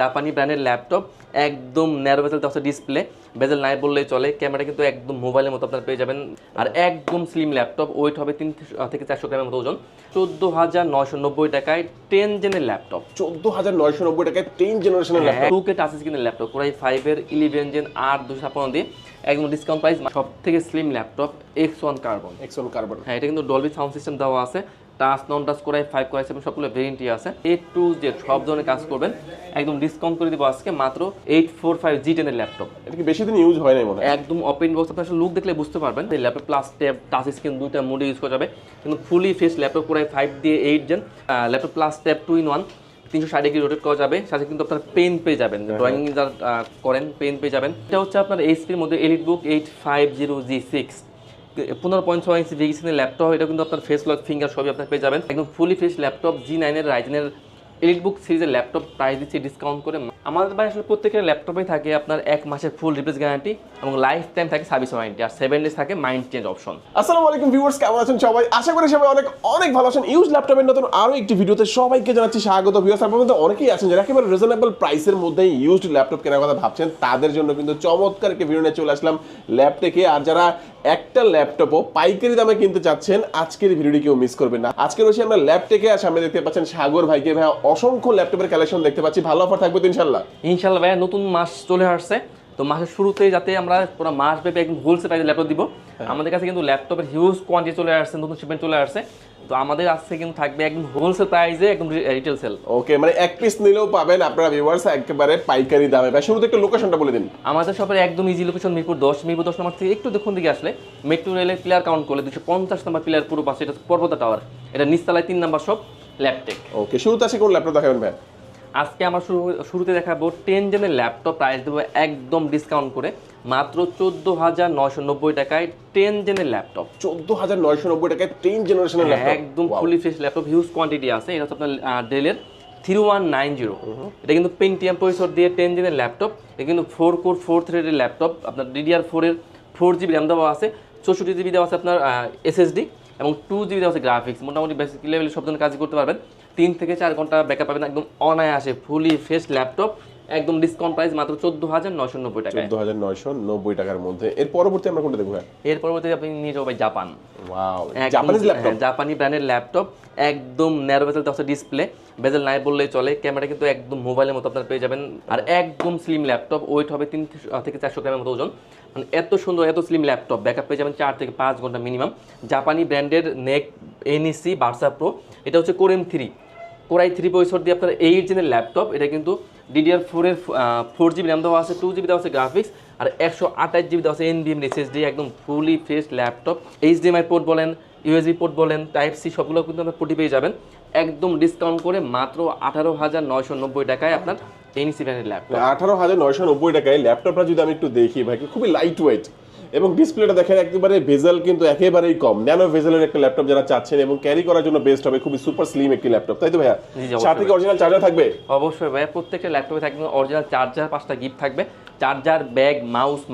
জাপানি ব্র্যান্ডের ল্যাপটপ, একদম ন্যারো বেজেল আছে ডিসপ্লে, বেজেল নাই বললেই চলে। ক্যামেরা কিন্তু একদম মোবাইলের মতো আপনারা পেয়ে যাবেন। আর একদম স্লিম ল্যাপটপ, ওয়েট হবে 3 থেকে 400 গ্রামের মতো ওজন। 14,990 টাকায় 10 জেনের ল্যাপটপ। 14,990 টাকায় 10 জেনারেশনের ল্যাপটপ। 2K টাচ স্ক্রিনের ল্যাপটপ, Core i5 এর 11 জেন 8 256 দিয়ে একদম ডিসকাউন্ট প্রাইস। সব থেকে স্লিম ল্যাপটপ X1 কার্বন। হ্যাঁ, এটা কিন্তু ডলবি সাউন্ড সিস্টেম দেওয়া আছে। টাচ নন touch Core i5 Core i7 সবগুলো ভেরিয়েন্টই আছে। A to Z সব ধরনের কাজ করবেন, একদম ডিসকাউন্ট করে দিব আজকে মাত্র 845G10 এর ল্যাপটপ। এটা কি বেশি দিন ইউজ হয় নাই মনে হয়? একদম ওপেন বক্স, আপনার লুক দেখলে বুঝতে পারবেন। এই laptop plus tab touch screen দুইটা মোডে ইউজ করা যাবে, কিন্তু ফুলি ফ্রেশ ল্যাপটপ Core i5 দিয়ে 8 gen laptop plus tab 2-in-1 360 degree rotate করা যাবে। সাথে কিন্তু আপনার পেন পেয়ে যাবেন, ড্রয়িং যারা করেন পেন পেয়ে যাবেন। এটা হচ্ছে আপনার এইচপির মধ্যে EliteBook 850G6, 15.6 ইঞ্চি ভিগিসিনের ল্যাপটপ। এটা কিন্তু আপনার ফেস লক ফিঙ্গার সবই আপনার পেয়ে যাবেন। একদম ফুলি ফ্রেশ ল্যাপটপ G9 এর রাইজেনের EliteBook সিরিজের ল্যাপটপ প্রাইস দিচ্ছি ডিসকাউন্ট করে। আমাদের ভাই আসলে প্রত্যেকের ল্যাপটপে থাকে আপনার 1 মাসের ফুল রিপ্লেস গ্যারান্টি এবং লাইফ টাইম থাকে সার্ভিস ওয়ারেন্টি, আর 7 ডেজ থাকে মাইন্ড চেঞ্জ অপশন। আসসালামু আলাইকুম ভিউয়ার্স, কেমন আছেন সবাই? আশা করি সবাই অনেক অনেক ভালো আছেন। ইউজ ল্যাপটপের নতুন আরো একটি ভিডিওতে সবাইকে জানাচ্ছি স্বাগত। ভিউয়ার্স, আপনাদের মধ্যে অনেকেই আছেন যারা একেবারে রিজনেবল প্রাইসের মধ্যে ইউজড ল্যাপটপ কেনার কথা ভাবছেন, তাদের জন্য কিন্তু চমৎকার একটি ভিডিও নিয়ে চলে আসলাম ল্যাপটেকে। আর যারা একটা ল্যাপটপও পাইকারি দামে কিনতে চাচ্ছেন, আজকের ভিডিওটি কেউ মিস করবেন না। আজকে রয়েছে আমরা ল্যাপটেকে, আর সামনে দেখতে পাচ্ছেন সাগর ভাইকে। ভাই অসংখ্য ল্যাপটপের কালেকশন দেখতে পাচ্ছি, ভালো অফার থাকবে তো ইনশাআল্লাহ? ইনশাআল্লাহ ভাইয়া, নতুন মাস চলে আসছে, তো মাসের শুরুতেই যাতে আমরা পুরো মাস ব্যাপী একদম হোলসেল প্রাইসে ল্যাপটপ দিব। আমাদের কাছে কিন্তু ল্যাপটপের হিউজ কোয়ান্টিটি চলে আসছে, নতুন শিপমেন্ট চলে আসছে। তো আমাদের আজকে কিন্তু থাকবে একদম হোলসেল প্রাইসে, একদম রিটেল সেল। ওকে, মানে এক পিস নিলেও পাবেন আপনারা ভিউয়ার্স একেবারে পাইকারি দামে। ভাই শুরুতে একটু লোকেশনটা বলে দিন। আমাদের শপের একদম ইজি লোকেশন মিরপুর 10 নম্বর থেকে একটু দেখুন দিকে আসলে মেট্রো রেলের পিলার কাউন্ট করলে 250 নম্বর পিলার পুরো পাশে এটা পর্বতা টাওয়ার, এটা নিচতলায় 3 নম্বর শপ ল্যাপটেক। ওকে, শুরুতে আসে কোন ল্যাপটপ দেখাবেন ভাই? আজকে আমরা শুরুতে দেখাবো 10 জেনের ল্যাপটপ, প্রাইস দেবো একদম ডিসকাউন্ট করে মাত্র 14,990 টাকায় 10 জেনের ল্যাপটপ। 14,990 টাকায় 10 জেনারেশনের ল্যাপটপ, একদম fully fresh laptop, huge quantity আছে। এটা হচ্ছে আপনার ডেলের 3190, এটা কিন্তু পেন্টিয়াম প্রসেসর দিয়ে 10 জেনের ল্যাপটপ। এটা কিন্তু 4 কোর 4 থ্রেডের ল্যাপটপ, আপনার DDR4 এর 4GB র্যাম দেওয়া আছে, 64GB দেওয়া আছে আপনার SSD এবং 2GB দেওয়া আছে গ্রাফিক্স। মোটামুটি বেসিক লেভেলে সব ধরনের কাজই করতে পারবেন। 3 থেকে 4 ঘন্টা ব্যাকআপ পাবেন, একদম অনায়াসে ফুলি ফ্রেশ ল্যাপটপ, একদম ডিসকাউন্ট প্রাইস মাত্র 14,990 টাকা। 14,990 টাকার মধ্যে। এর পরবর্তী আমরা কোনটা দেখব? এর পরবর্তীতে আপনি নিয়ে যাবেন জাপান। ওয়াও, জাপানিজ ল্যাপটপ, জাপানি ব্র্যান্ডের ল্যাপটপ, একদম ন্যারো বেজেল আছে ডিসপ্লে, বেজেল নাই বললেই চলে। ক্যামেরা কিন্তু একদম মোবাইলের মতো আপনারা পেয়ে যাবেন। আর একদম স্লিম ল্যাপটপ, ওয়েট হবে 3 থেকে 400 গ্রামের মতো ওজন। মানে এত সুন্দর এত স্লিম ল্যাপটপ, ব্যাকআপ পেয়ে যাবেন 4 থেকে 5 ঘন্টা মিনিমাম। জাপানি ব্র্যান্ডের নেক NEC ভার্সা প্রো, এটা হচ্ছে Core M3 Core i3 processor দিয়ে আপনার 8 জেনের ল্যাপটপ। এটা কিন্তু DDR4 এর 4GB র্যাম দেওয়া আছে, 2GB দেওয়া আছে গ্রাফিক্স, আর 128GB দেওয়া আছে NVMe SSD, একদম fully fresh laptop. HDMI port বলেন, USB পোর্ট বলেন, Type-C সবগুলো কিন্তু আপনার পোর্টই পেয়ে যাবেন একদম ডিসকাউন্ট করে মাত্র 18,990 টাকায় আপনার NEC ব্র্যান্ডের ল্যাপটপ। 18,990 টাকায় ল্যাপটপটা যদি আমি একটু দেখি ভাই, খুবই লাইট ওয়েট এবং ডিসপ্লেটা দেখেন একেবারে ভেজেল কিন্তু একেবারেই কম, ন্যানো ভেজেলের একটা ল্যাপটপ যারা চাচ্ছেন এবং ক্যারি করার জন্য বেস্ট হবে, খুবই সুপার স্লিম একটি ল্যাপটপ, তাই তো ভাইয়া? সাথে কি অরিজিনাল চার্জার থাকবে? অবশ্যই ভাইয়া, প্রত্যেকটা ল্যাপটপে থাকবে অরিজিনাল চার্জার, 5টা গিফট থাকবে, চার্জার, ব্যাগ,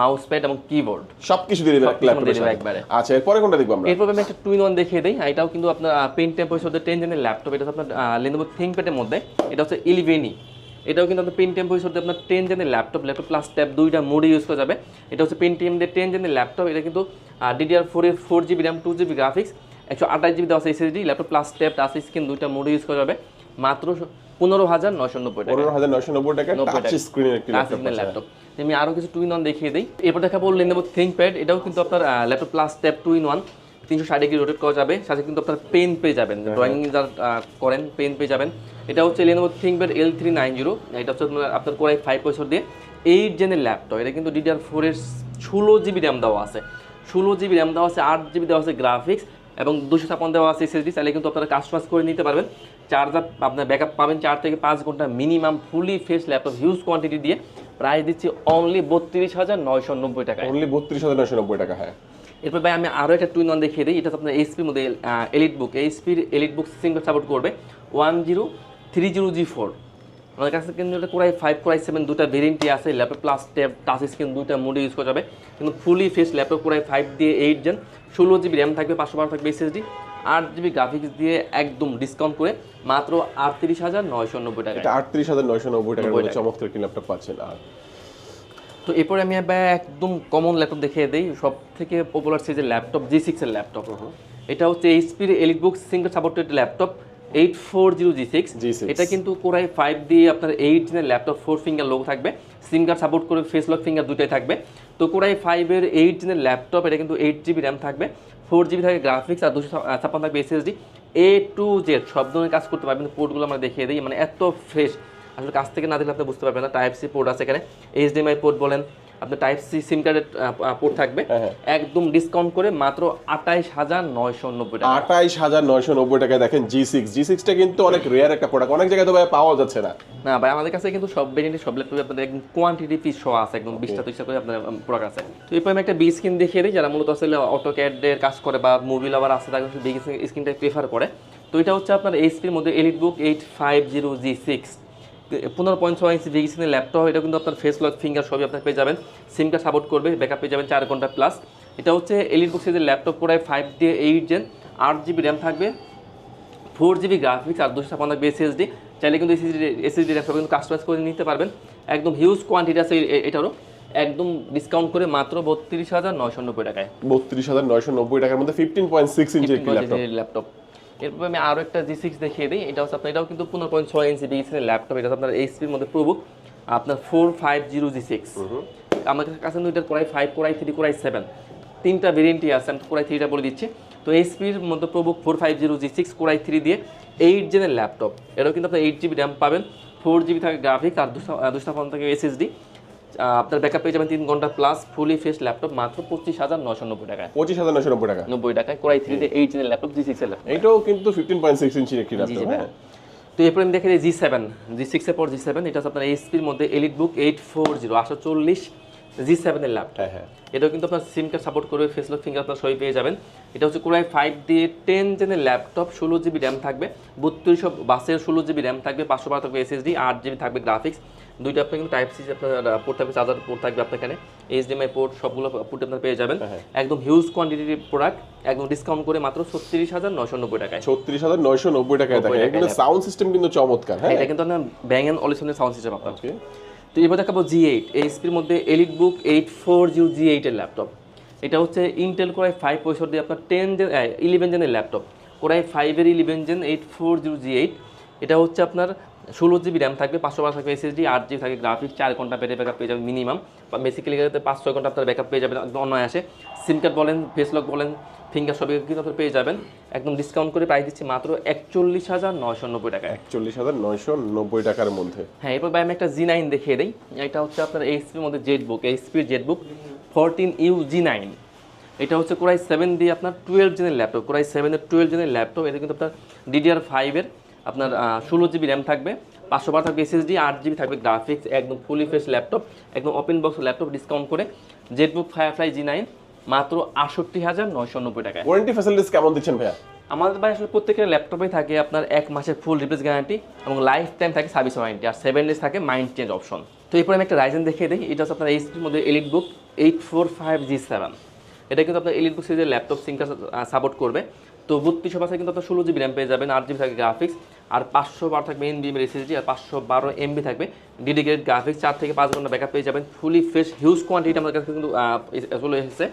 মাউস প্যাড এবং কিবোর্ড, সবকিছু দিয়ে দিবেন ল্যাপটপে একবারে। আচ্ছা, এরপরে কোনটা দেখব আমরা? এরপর আমি একটা 2-in-1 দেখিয়ে দেই। এটাও কিন্তু আপনার পেন্টিয়াম প্রসেসর 10 জেনের ল্যাপটপ। এটা হচ্ছে আপনার Lenovo ThinkPad এর মধ্যে, এটা হচ্ছে 11E। এটাও কিন্তু আপনার পেন্টিয়াম প্রসেসর দিয়ে আপনার 10 জেনের ল্যাপটপ প্লাস ট্যাব দুইটা মোডে ইউজ করা যাবে। এটা হচ্ছে পেন্টিয়াম দিয়ে 10 জেনের ল্যাপটপ। এটা কিন্তু DDR4 এর 4GB RAM, 2GB graphics, 128GB দেওয়া আছে SSD, laptop plus tab touch screen দুইটা মোডে ইউজ করা যাবে মাত্র 15,990 টাকা। 15,990 টাকা টাচ স্ক্রিনের একটি ল্যাপটপ। আমি আরো কিছু 2-in-1 দেখিয়ে দিই। এরপর দেখাবো Lenovo ThinkPad, এটাও কিন্তু আপনার laptop plus tab 2-in-1, 360 degree rotate করা যাবে। সাথে কিন্তু আপনার পেন পেয়ে যাবেন, ড্রয়িং যারা করেন পেন পেয়ে যাবেন। এটা হচ্ছে Lenovo ThinkPad L390, এটা হচ্ছে আপনার Core i5 প্রসেসর দিয়ে 8 জেনের ল্যাপটপ। এটা কিন্তু DDR4 এর 16GB র্যাম দেওয়া আছে, 16GB র্যাম দেওয়া আছে, 8GB দেওয়া আছে গ্রাফিক্স এবং 256 দেওয়া আছে SSD। চাইলে কিন্তু আপনারা কাস্টমাইজ করে নিতে পারবেন। চার্জার আপনার ব্যাকআপ পাবেন 4 থেকে 5 ঘন্টা minimum, fully fresh laptop, huge quantity দিয়ে প্রাইস দিচ্ছি অনলি 32,990 টাকা। অনলি 32,990 টাকা। হ্যাঁ, এরপর ভাই আমি আরও একটা 2-in-1 দেখিয়ে দিই। এটা আপনার এইচপির মধ্যে EliteBook সিঙ্গেল সাপোর্ট করবে 1030G4। আমাদের কাছে কিন্তু এটা Core i5 Core i7 দুটা ভেরিয়েন্টই আছে, laptop plus tab touch screen দুইটা মোডে ইউজ করা যাবে। কিন্তু ফুলি ফ্রেশ ল্যাপটপ Core i5 দিয়ে 8 জেন, 16GB র্যাম থাকবে, 512 থাকবে SSD, 8GB গ্রাফিক্স দিয়ে একদম ডিসকাউন্ট করে মাত্র 38,990 টাকা। এটা 38,990 টাকার মধ্যে চমৎকার একটি ল্যাপটপ পাচ্ছেন। আর তো এরপরে আমি একদম কমন ল্যাপটপ দেখিয়ে দিই, সব থেকে পপুলার সিরিজের ল্যাপটপ G6 এর ল্যাপটপ। এটা হচ্ছে এইচপির elitebook single supported laptop 840G6। এটা কিন্তু কোরাই 5 দিয়ে আপনার 8 জেনের ল্যাপটপ, 4 ফিঙ্গার লোগো থাকবে, সিঙ্গার সাপোর্ট করে ফেস লক ফিঙ্গার দুটোই থাকবে। তো কোরাই 5 এর 8 জেনের ল্যাপটপ, এটা কিন্তু 8GB র্যাম থাকবে, 4GB থাকে গ্রাফিক্স আর 256 থাকবে SSD। A to Z সব ধরনের কাজ করতে পারবেন। পোর্টগুলো আমরা দেখিয়ে দিই, মানে এত ফ্রেশ, আসলে কাছ থেকে না দেখলে আপনি বুঝতে পারবেন না। টাইপ সি পোর্ট আছে এখানে, HDMI পোর্ট বলেন, আপনার টাইপ সি সিম কার্ডের পোর্ট থাকবে। একদম ডিসকাউন্ট করে মাত্র 28,990 টাকা। 28,990 টাকায় দেখেন G6টা কিন্তু অনেক রেয়ার একটা প্রোডাক্ট, অনেক জায়গায় তো ভাই পাওয়া যাচ্ছে না। না ভাই, আমাদের কাছে কিন্তু সব ভেরিয়েন্টের সব ল্যাপটপে আপনাদের একদম কোয়ান্টিটি পিস সহ আছে, একদম 20টা 30টা করে আপনার প্রোডাক্ট আছে। তো এরপর আমি একটা বি স্ক্রিন দেখিয়ে দিই, যারা মূলত আসলে অটোক্যাডের কাজ করে বা মুভি লাভার আছে তারা বিগ স্ক্রিনটা প্রেফার করে। তো এটা হচ্ছে আপনার এইচপির মধ্যে এলিটবুক 850G6, 15.6 ইঞ্চি বিগ স্ক্রিনের ল্যাপটপ। এটা কিন্তু আপনার ফেস লক ফিঙ্গার সবই আপনার পেয়ে যাবেন, সিম কার্ড সাপোর্ট করবে, ব্যাকআপ পেয়ে যাবেন 4 ঘন্টা প্লাস। এটা হচ্ছে এলিটবুক সিরিজের ল্যাপটপ, পুরাই 5 দিয়ে 8 জেন, 8GB র্যাম থাকবে, 4GB গ্রাফিক্স আর 256 থাকবে SSD। চাইলে কিন্তু SSD ল্যাপটপ কিন্তু কাস্টমাইজ করে নিতে পারবেন। একদম হিউজ কোয়ান্টিটি আছে এটারও, একদম ডিসকাউন্ট করে মাত্র 32,990 টাকায়। 32,990 টাকার মধ্যে 15.6 ইঞ্চির একটি ল্যাপটপ। এরপর আমি আরও একটা G6 দেখিয়ে দিই। এটা হচ্ছে আপনার, এটাও কিন্তু 15.6 ইঞ্চি বিগ স্ক্রিনের ল্যাপটপ। এটা আপনার এইচপির মধ্যে প্রবুক আপনার 450G6। আমাদের কাছে কিন্তু এটার কোরাই 5, কোরাই 3, কোরাই 7 তিনটা ভেরিয়েন্টই আছে। আমি কোরাই 3টা বলে দিচ্ছি। তো এইচপির মধ্যে প্রবুক 450G6 কোরাই 3 দিয়ে 8 জেনের ল্যাপটপ। এটাও কিন্তু আপনার 8GB র্যাম পাবেন, 4GB থাকে গ্রাফিক্স আর 256 থাকে SSD। আপনার ব্যাকআপ পেয়ে যাবেন 3 ঘন্টা প্লাস, ফুলি ফ্রেশ ল্যাপটপ মাত্র 25,990 টাকায়। 25,990 টাকা 90 টাকায় কোরাই 3 দিয়ে 8 জেনের ল্যাপটপ G6 এর ল্যাপটপ। এটাও কিন্তু 15.6 ইঞ্চির একটি ল্যাপটপ। তো এরপর আমি দেখে দিই G6 এর পর G7। এটা হচ্ছে আপনার এইচপির মধ্যে এলিটবুক 840 এর ল্যাপটপ। এটাও কিন্তু আপনার সিম কার্ড সাপোর্ট করবে, ফেস লক ফিঙ্গার আপনার সবই পেয়ে যাবেন। এটা হচ্ছে কোরাই 5 দিয়ে 10 জেনের ল্যাপটপ, 16GB র্যাম থাকবে, 3200 বাসের 16GB র্যাম থাকবে, 512 থাকবে SSD, 8GB থাকবে গ্রাফিক্স। দুইটা আপনার কিন্তু টাইপ সি আপনার পোর্ট থাকবে, চার্জার পোর্ট থাকবে আপনার এখানে, HDMI পোর্ট সবগুলো পোর্ট আপনার পেয়ে যাবেন। একদম হিউজ কোয়ান্টিটির প্রোডাক্ট, একদম ডিসকাউন্ট করে মাত্র 36,990 টাকায়। 36,990 টাকায় দেখেন। এগুলো সাউন্ড সিস্টেম কিন্তু চমৎকার। হ্যাঁ, এটা কিন্তু আপনার ব্যাং এন্ড অলিসনের সাউন্ড সিস্টেম আপনার। তো এবার দেখাবো G8, এইচপির মধ্যে এলিটবুক 840G8 এর ল্যাপটপ। এটা হচ্ছে ইন্টেল কোরাই 5 প্রসেসর দিয়ে আপনার 11 জেনের ল্যাপটপ, কোরাই 5 এর 11 জেন 840G8। এটা হচ্ছে আপনার 16GB র্যাম থাকবে, 512 থাকবে SSD, 8GB থাকে গ্রাফিক্স, 4 ঘন্টা ব্যাটারি ব্যাকআপ পেয়ে যাবেন মিনিমাম। বেসিক্যালি 5-6 ঘন্টা আপনার ব্যাকআপ পেয়ে যাবেন অনায়াসে। সিম কার্ড বলেন, ফেস লক বলেন, ফিঙ্গার সবই কিন্তু আপনার পেয়ে যাবেন। একদম ডিসকাউন্ট করে প্রাইস দিচ্ছি মাত্র 41,990 টাকায়। 41,990 টাকার মধ্যে। হ্যাঁ, এরপর আমি একটা G9 দেখিয়ে দিই। এটা হচ্ছে আপনার এইচপির মধ্যে এইচপির জেটবুক 14U G9। এটা হচ্ছে কোরাই 7 দিয়ে আপনার 12 জেনের ল্যাপটপ, কোরাই 7 এর 12 জেনের ল্যাপটপ। এটা কিন্তু আপনার DDR5 এর আপনার 16GB র্যাম থাকবে, 512 থাকবে SSD, 8GB থাকবে গ্রাফিক্স। একদম ফুলি ফ্রেশ ল্যাপটপ, একদম ওপেন বক্স ল্যাপটপ, ডিসকাউন্ট করে জেটবুক ফায়ারফ্লাই G9 মাত্র 68,990 টাকায়। ওয়ারেন্টি ফ্যাসিলিটিস কেমন দিচ্ছেন ভাইয়া? আমাদের ভাই আসলে প্রত্যেকের ল্যাপটপে থাকে আপনার 1 মাসের ফুল রিপ্লেস গ্যারান্টি এবং লাইফ টাইম থাকে সার্ভিস ওয়ারেন্টি, আর 7 ডেজ থাকে মাইন্ড চেঞ্জ অপশন। তো এরপরে আমি একটা রাইজেন দেখিয়ে দিই। এটা হচ্ছে আপনার এইচপির মধ্যে এলিটবুক 845G7। এটা কিন্তু আপনার এলিটবুক সিরিজের ল্যাপটপ সিঙ্কার সাপোর্ট করবে। তো 3200 বাসে কিন্তু আপনার 16GB র্যাম পেয়ে যাবেন, 8GB থাকে গ্রাফিক্স, আর 512 থাকবে NVMe SSD, আর 512 MB থাকবে ডেডিকেটেড গ্রাফিক্স। 4 থেকে 5 ঘন্টা ব্যাকআপ পেয়ে যাবেন, ফুলি ফ্রেশ হিউজ কোয়ান্টিটি আমাদের কাছে কিন্তু চলে এসেছে।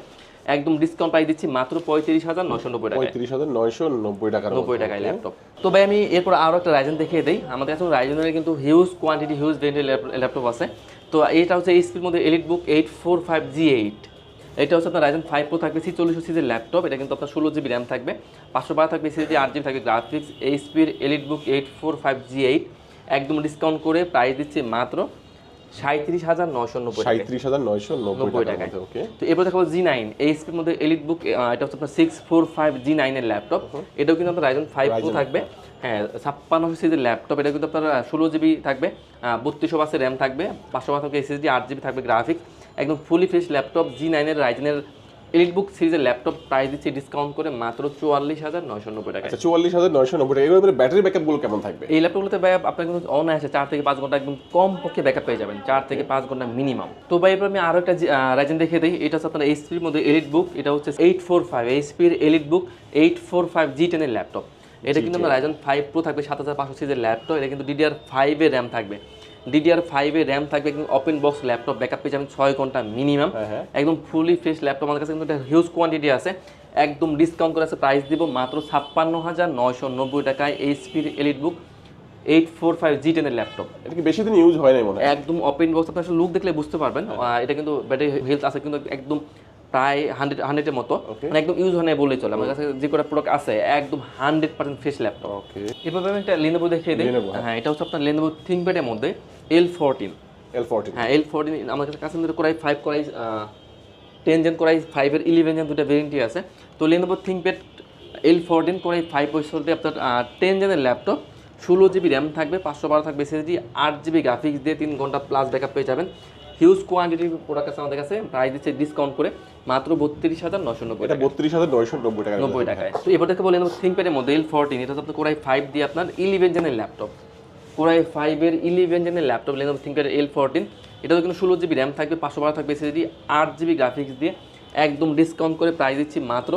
একদম ডিসকাউন্ট প্রাইস দিচ্ছি মাত্র 35,990 টাকা। 35,990 টাকায় ল্যাপটপ। তো ভাই আমি এরপর আরও একটা রাইজেন দেখিয়ে দিই। আমাদের কাছে রাইজেনের কিন্তু হিউজ কোয়ান্টিটি হিউজ ভেরিয়েন্টের ল্যাপটপ আছে। তো এইটা হচ্ছে এইচপির মধ্যে এলিটবুক 845G8। এটা হচ্ছে আপনার রাইজেন 5 প্রো থাকবে, 4600 সিরিজের ল্যাপটপ। এটা কিন্তু আপনার 16GB র্যাম থাকবে, 512 থাকবে SSD, 8GB থাকবে গ্রাফিক্স। এইচপির এলিটবুক 845G8 একদম ডিসকাউন্ট করে প্রাইস দিচ্ছে মাত্র 37,990 টাকা। 37,990 টাকা। তো এরপর দেখাবো G9, এইচপির মধ্যে এলিটবুক। এটা হচ্ছে আপনার 645G9 এর ল্যাপটপ। এটাও কিন্তু আপনার রাইজেন 5 প্রো থাকবে। হ্যাঁ, 5600 সিরিজের ল্যাপটপ। এটা কিন্তু আপনার 16GB থাকবে, 3200 বাসের র্যাম থাকবে, 512 থাকবে SSD, 8GB থাকবে গ্রাফিক্স। একদম ফুলি ফ্রেশ ল্যাপটপ G9 এর রাইজেনের এলিটবুক সিরিজের ল্যাপটপ প্রাইস দিচ্ছি ডিসকাউন্ট করে মাত্র 44,990 টাকা। আচ্ছা 44,990 টাকা। এগুলোর ব্যাটারি ব্যাকআপ গুলো কেমন থাকবে? এই ল্যাপটপগুলোতে ভাই আপনার কিন্তু অনায়াসে 4 থেকে 5 ঘন্টা একদম কম পক্ষে ব্যাকআপ পেয়ে যাবেন, 4 থেকে 5 ঘন্টা মিনিমাম। তো ভাই এরপর আমি আরো একটা রাইজেন দেখিয়ে দিই। এটা হচ্ছে আপনার এইচপির মধ্যে এলিটবুক, এটা হচ্ছে 845 এইচপির এলিটবুক 845 G10 এর ল্যাপটপ। এটা কিন্তু আপনার রাইজেন 5 প্রো থাকবে 7500 সিরিজের ল্যাপটপ। এটা কিন্তু DDR5 এর র্যাম থাকবে, DDR5 এর র্যাম থাকবে, একদম ওপেন বক্স ল্যাপটপ, ব্যাকআপ পেয়ে যাবেন 6 ঘন্টা মিনিমাম, একদম ফুলি ফ্রেশ ল্যাপটপ। আমাদের কাছে কিন্তু একটা হিউজ কোয়ান্টিটি আছে, একদম ডিসকাউন্ট করে আছে, প্রাইস দিব মাত্র 56,990 টাকায় এইচপির এলিটবুক 845 G10 এর ল্যাপটপ। এটা কি বেশি দিন ইউজ হয় নাই মনে হয়? একদম ওপেন বক্স, আপনার লুক দেখলে বুঝতে পারবেন। এটা কিন্তু ব্যাটারি হেলথ আছে কিন্তু একদম প্রায় 100 এর মতো, মানে একদম ইউজ হয় না বললেই চলে। আমার কাছে যে কটা প্রোডাক্ট আছে একদম 100% ফ্রেশ ল্যাপটপ। ওকে, এভাবে আমি একটা Lenovo দেখিয়ে দিই। হ্যাঁ, এটা হচ্ছে আপনার Lenovo ThinkPad এর মধ্যে L14। হ্যাঁ, L14 আমার কাছে কিন্তু কোরাই 5 কোরাই 10 জেন কোরাই 5 এর 11 জেন দুটো ভেরিয়েন্টই আছে। তো Lenovo ThinkPad L14 কোরাই 5 প্রসেসরটি আপনার 10 জেনের ল্যাপটপ, 16 জিবি র্যাম থাকবে, 512 থাকবে SSD, 8 জিবি গ্রাফিক্স দিয়ে 3 ঘন্টা প্লাস ব্যাকআপ পেয়ে যাবেন। হিউজ কোয়ান্টিটির প্রোডাক্ট আছে আমাদের কাছে, প্রাইস দিচ্ছে ডিসকাউন্ট করে মাত্র 32,990 এটা 32,990 টাকা 90 টাকায়। তো এবার থেকে বলেন ThinkPad এর মধ্যে L14, এটা হচ্ছে আপনার কোরাই 5 দিয়ে আপনার 11 জেনের ল্যাপটপ, কোরাই 5 এর 11 জেনের ল্যাপটপ Lenovo ThinkPad L14। এটাও কিন্তু 16 জিবি র্যাম থাকবে, 512 থাকবে SSD, 8 জিবি গ্রাফিক্স দিয়ে একদম ডিসকাউন্ট করে প্রাইস দিচ্ছি মাত্র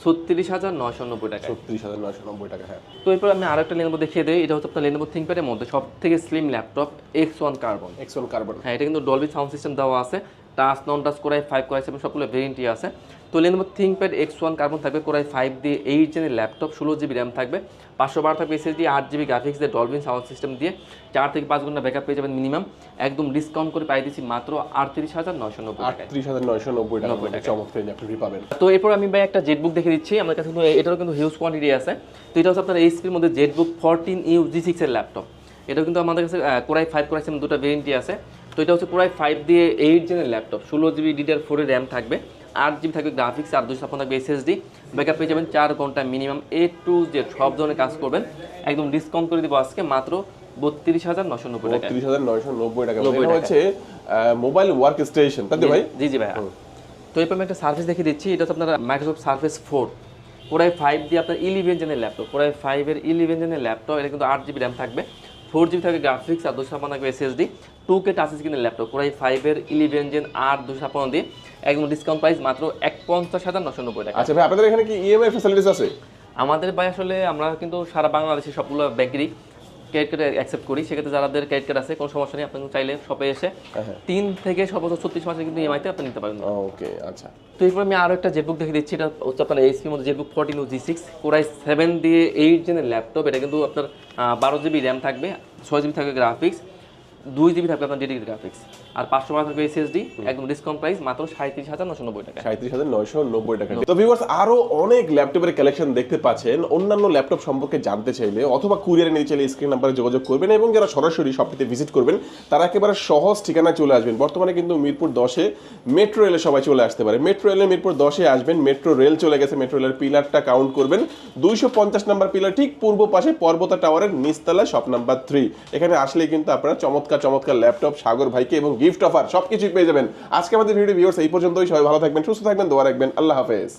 36,990 টাকা। 36,990 টাকা। হ্যাঁ, তো এরপর আমি আরেকটা Lenovo দেখিয়ে দিই। এটা হচ্ছে আপনার Lenovo ThinkPad এর মধ্যে সবথেকে slim laptop X1 Carbon। X1 Carbon। হ্যাঁ, এটা কিন্তু ডলবি সাউন্ড সিস্টেম দেওয়া আছে, টাচ নন টাচ কোরাই 5 কোরাই 7 সবগুলো ভেরিয়েন্টই আছে। তো Lenovo ThinkPad X1 Carbon থাকবে কোরাই 5 দিয়ে 8 জেনের ল্যাপটপ, 16 জিবি র্যাম থাকবে, 512 থাকবে SSD, 8 জিবি গ্রাফিক্স দিয়ে ডলবি সাউন্ড সিস্টেম দিয়ে 4 থেকে 5 ঘন্টা ব্যাকআপ পেয়ে যাবেন মিনিমাম, একদম ডিসকাউন্ট করে পাই দিচ্ছি মাত্র 38,990 টাকা। 38,990 টাকা চমৎকার ল্যাপটপই পাবেন। তো এরপর আমি ভাই একটা জেটবুক দেখে দিচ্ছি। আমার কাছে কিন্তু এটারও কিন্তু হিউজ কোয়ান্টিটি আছে। তো এটা হচ্ছে আপনার এইচপির মধ্যে জেটবুক 14U G6 এর ল্যাপটপ। এটাও কিন্তু আমাদের কাছে কোরাই 5 কোরাই 7 দুটো ভেরিয়েন্টই আছে। তো এটা হচ্ছে কোরাই 5 দিয়ে 8 জেনের ল্যাপটপ, 16 জিবি DDR4 এর র্যাম থাকবে, 8 জিবি থাকবে গ্রাফিক্স, আর 256 থাকবে SSD, ব্যাকআপ পেয়ে যাবেন 4 ঘন্টা মিনিমাম, A to Z সব ধরনের কাজ করবেন। একদম ডিসকাউন্ট করে দিব আজকে মাত্র 32,990 টাকা। 32,990 টাকা। এটা হচ্ছে মোবাইল ওয়ার্ক স্টেশন, তাই তো ভাই? জি ভাই। তো এরপর আমি একটা সার্ভিস দেখিয়ে দিচ্ছি। এটা হচ্ছে আপনার মাইক্রোসফট সার্ফেস 4 কোরাই 5 দিয়ে আপনার 11 জেনের ল্যাপটপ, কোরাই 5 এর 11 জেনের ল্যাপটপ। এটা কিন্তু 8 জিবি র্যাম থাকবে, 4 জিবি থাকবে গ্রাফিক্স, আর 256 থাকবে SSD, 2K টাচ স্ক্রিনের ল্যাপটপ, কোরাই 5 এর 11 জেন 8 256 দিয়ে একদম ডিসকাউন্ট প্রাইস মাত্র 51,990 টাকা। আচ্ছা ভাই, আপনাদের এখানে কি ইএমআই ফ্যাসিলিটিস আছে? আমাদের ভাই আসলে আমরা কিন্তু সারা বাংলাদেশে সবগুলো ব্যাংকেরই ক্রেডিট কার্ড অ্যাকসেপ্ট করি। সেক্ষেত্রে যাদের ক্রেডিট কার্ড আছে কোনো সমস্যা নেই, আপনি চাইলে শপে এসে 3 থেকে সর্বোচ্চ 36 মাসে কিন্তু ইএমআইতে আপনি নিতে পারেন। ওকে, আচ্ছা। তো এরপর আমি আরও একটা জেটবুক দেখে দিচ্ছি। এটা হচ্ছে আপনার এইচপির মধ্যে জেটবুক 14U G6 কোরাই 7 দিয়ে 8 জেনের ল্যাপটপ। এটা কিন্তু আপনার 12 জিবি র্যাম থাকবে, 6 জিবি থাকবে গ্রাফিক্স, 2 জিবি থাকবে আপনার ডেডিকেটেড গ্রাফিক্স, আর 512 থাকবে SSD, একদম ডিসকাউন্ট প্রাইস মাত্র 37,990 টাকা। 37,990 টাকা। তো ভিউয়ার্স, আরো অনেক ল্যাপটপের কালেকশন দেখতে পাচ্ছেন। অন্যান্য ল্যাপটপ সম্পর্কে জানতে চাইলে অথবা কুরিয়ারে নিতে চাইলে স্ক্রিন নাম্বারে যোগাযোগ করবেন, এবং যারা সরাসরি শপটিতে ভিজিট করবেন তারা একেবারে সহজ ঠিকানায় চলে আসবেন। বর্তমানে কিন্তু মিরপুর 10-এ মেট্রো রেলে সবাই চলে আসতে পারে। মেট্রো রেলে মিরপুর 10-এ আসবেন, মেট্রো রেল চলে গেছে, মেট্রো রেলের পিলারটা কাউন্ট করবেন, 250 নাম্বার পিলার ঠিক পূর্ব পাশে পর্বতা টাওয়ারের নিচতলায় শপ নাম্বার 3। এখানে আসলেই কিন্তু আপনারা চমৎকার ল্যাপটপ সাগর ভাইকে এবং গিফট অফার সবকিছুই পেয়ে যাবেন। আজকে আমাদের ভিডিও ভিউয়ার্স এই পর্যন্তই। সবাই ভালো থাকবেন, সুস্থ থাকবেন, দোয়া রাখবেন। আল্লাহ হাফেজ।